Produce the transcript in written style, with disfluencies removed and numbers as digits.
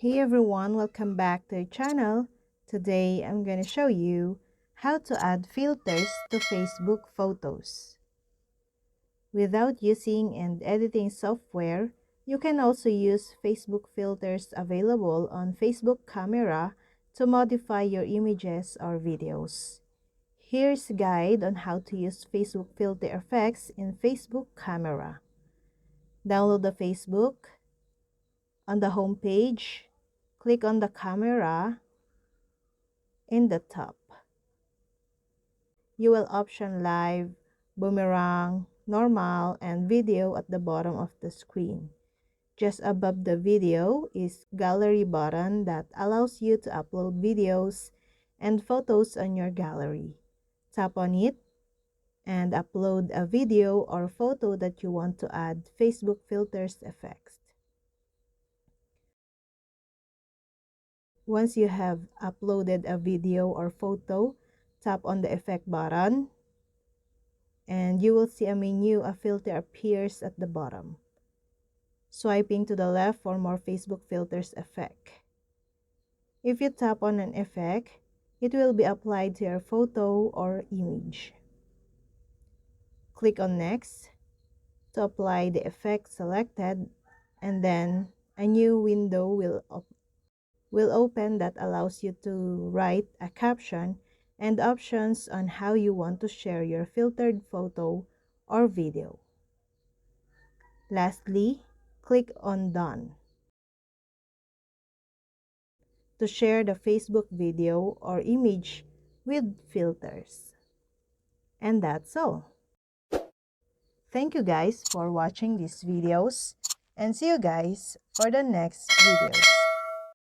Hey everyone, welcome back to the channel. Today I'm going to show you how to add filters to Facebook photos. Without using and editing software, you can also use Facebook filters available on Facebook Camera to modify your images or videos. Here's a guide on how to use Facebook filter effects in Facebook Camera. Download the Facebook. On the home page, click on the camera in the top. You will option live, boomerang, normal, and video at the bottom of the screen. Just above the video is gallery button that allows you to upload videos and photos on your gallery. Tap on it and upload a video or photo that you want to add Facebook filters effects. Once you have uploaded a video or photo, tap on the effect button and you will see a menu. A filter appears at the bottom. Swiping to the left for more Facebook filters effect. If you tap on an effect, it will be applied to your photo or image. Click on next to apply the effect selected, and then a new window will open that allows you to write a caption and options on how you want to share your filtered photo or video. Lastly, click on Done to share the Facebook video or image with filters. And that's all. Thank you guys for watching these videos and see you guys for the next videos.